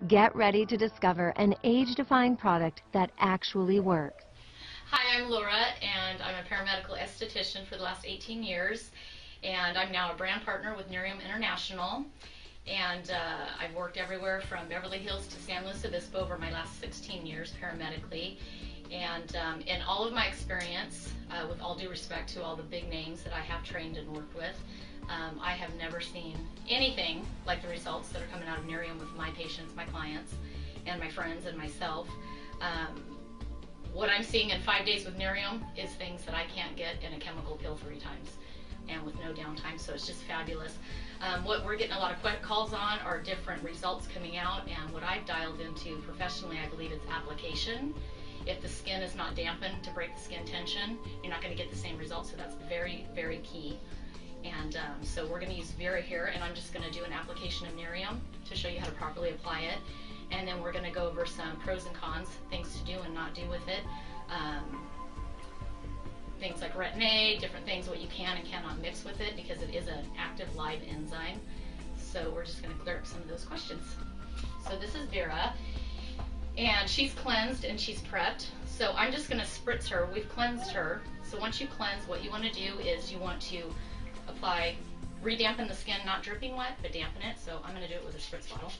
Get ready to discover an age-defying product that actually works. Hi, I'm Laura, and I'm a paramedical esthetician for the last 18 years, and I'm now a brand partner with Nerium International, and I've worked everywhere from Beverly Hills to San Luis Obispo over my last 16 years paramedically, and in all of my experience, with all due respect to all the big names that I have trained and worked with, I have never seen anything like the results that are coming out of Nerium with my patients, my clients, and my friends and myself. What I'm seeing in 5 days with Nerium is things that I can't get in a chemical pill 3 times and with no downtime, so it's just fabulous. What we're getting a lot of calls on are different results coming out, and what I've dialed into professionally, I believe it's application. If the skin is not dampened to break the skin tension, you're not going to get the same results, so that's very, very key. And so we're going to use Vera here, and I'm just going to do an application of Nerium to show you how to properly apply it. And then we're going to go over some pros and cons, things to do and not do with it. Things like retin-A, different things, what you can and cannot mix with it, because it is an active live enzyme. So we're just going to clear up some of those questions. So this is Vera, and she's cleansed and she's prepped. So I'm just going to spritz her. We've cleansed her. So once you cleanse, what you want to do is you want to apply, re-dampen the skin, not dripping wet, but dampen it. So I'm going to do it with a spritz bottle.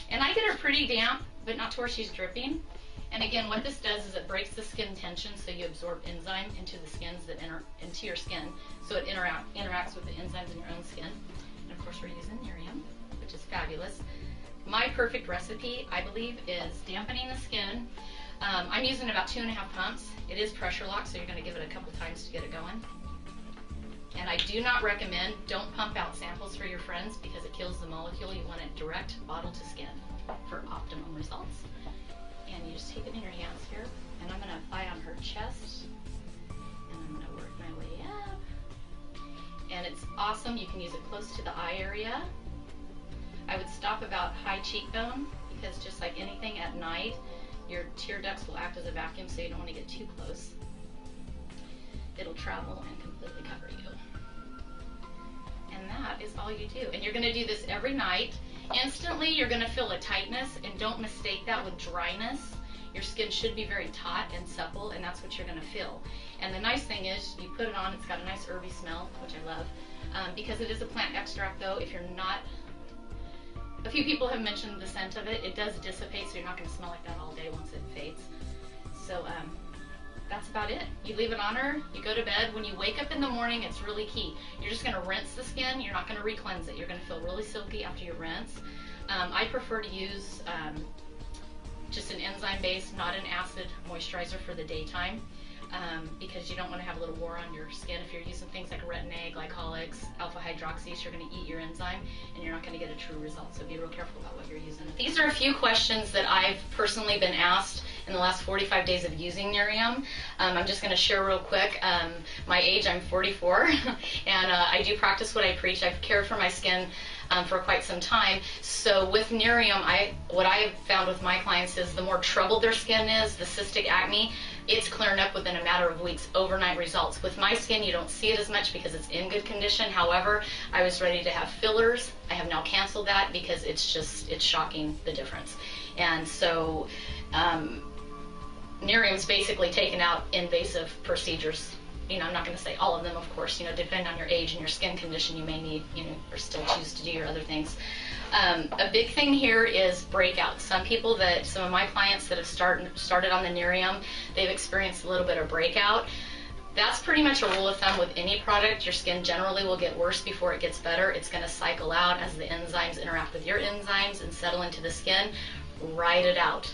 And I get her pretty damp, but not to where she's dripping. And again, what this does is it breaks the skin tension, so you absorb enzyme into the skins that into your skin, so it interacts with the enzymes in your own skin. And of course, we're using Nerium, which is fabulous. My perfect recipe, I believe, is dampening the skin. I'm using about 2.5 pumps. It is pressure locked, so you're going to give it a couple times to get it going. And I do not recommend, don't pump out samples for your friends because it kills the molecule. You want it direct bottle to skin for optimum results. And you just take it in your hands here, and I'm going to apply on her chest, and I'm going to work my way up. And it's awesome. You can use it close to the eye area. I would stop about high cheekbone, because just like anything at night, your tear ducts will act as a vacuum, so you don't want to get too close. It'll travel and completely cover you. And that is all you do. And you're going to do this every night. Instantly, you're going to feel a tightness, and don't mistake that with dryness. Your skin should be very taut and supple, and that's what you're going to feel. And the nice thing is, you put it on, it's got a nice herby smell, which I love. Because it is a plant extract, though, if you're not, a few people have mentioned the scent of it. It does dissipate, so you're not going to smell like that all day once it fades. So, that's about it. You leave it on her, you go to bed. When you wake up in the morning, it's really key. You're just going to rinse the skin. You're not going to re-cleanse it. You're going to feel really silky after you rinse. I prefer to use just an enzyme-based, not an acid moisturizer for the daytime, because you don't want to have a little war on your skin. If you're using things like retin-A, glycolics, alpha hydroxys, you're going to eat your enzyme, and you're not going to get a true result. So be real careful about what you're using. These are a few questions that I've personally been asked in the last 45 days of using Nerium. I'm just going to share real quick. My age, I'm 44, and I do practice what I preach. I've cared for my skin for quite some time. So with Nerium, what I have found with my clients is the more troubled their skin is, the cystic acne, it's clearing up within a matter of weeks, overnight results. With my skin, you don't see it as much because it's in good condition. However, I was ready to have fillers. I have now canceled that because it's shocking, the difference. And so Nerium's basically taken out invasive procedures. You know, I'm not going to say all of them, of course. You know, depending on your age and your skin condition, you may need, you know, or still choose to do your other things. A big thing here is breakouts. Some of my clients that have started on the Nerium, they've experienced a little bit of breakout. That's pretty much a rule of thumb with any product. Your skin generally will get worse before it gets better. It's going to cycle out as the enzymes interact with your enzymes and settle into the skin. Ride it out.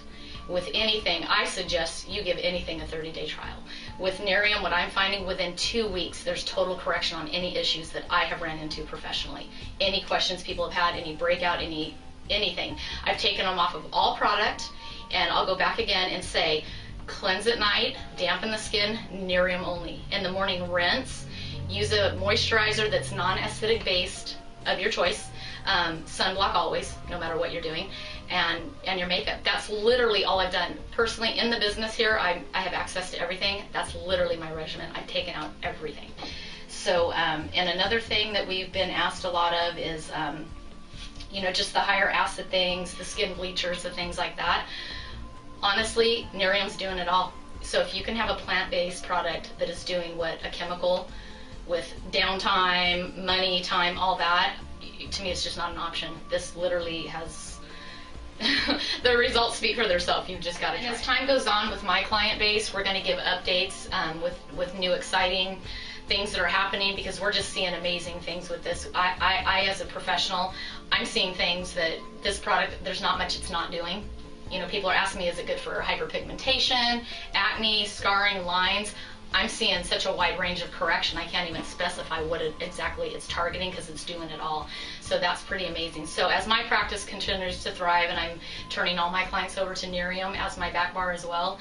With anything, I suggest you give anything a 30-day trial. With Nerium, what I'm finding, within 2 weeks, there's total correction on any issues that I have ran into professionally. Any questions people have had, any breakout, anything. I've taken them off of all product, and I'll go back again and say, cleanse at night, dampen the skin, Nerium only. In the morning, rinse. Use a moisturizer that's non-acidic based of your choice. Sunblock always, no matter what you're doing, and your makeup. That's literally all I've done. Personally, in the business here, I have access to everything. That's literally my regimen. I've taken out everything. So, and another thing that we've been asked a lot of is you know, just the higher acid things, the skin bleachers, the things like that. Honestly, Nerium's doing it all. So if you can have a plant-based product that is doing what a chemical with downtime, money, time, all that, to me it's just not an option. This literally has the results speak for themselves. You've just got to try. And as time goes on with my client base, we're going to give updates with new exciting things that are happening, because we're just seeing amazing things with this. I as a professional, I'm seeing things that this product, there's not much it's not doing. You know, people are asking me, is it good for hyperpigmentation, acne, scarring, lines? I'm seeing such a wide range of correction, I can't even specify what exactly it's targeting, because it's doing it all. So that's pretty amazing. So as my practice continues to thrive, and I'm turning all my clients over to Nerium as my back bar as well,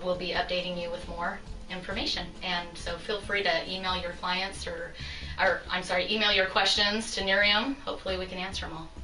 we'll be updating you with more information. And so feel free to email your clients email your questions to Nerium. Hopefully we can answer them all.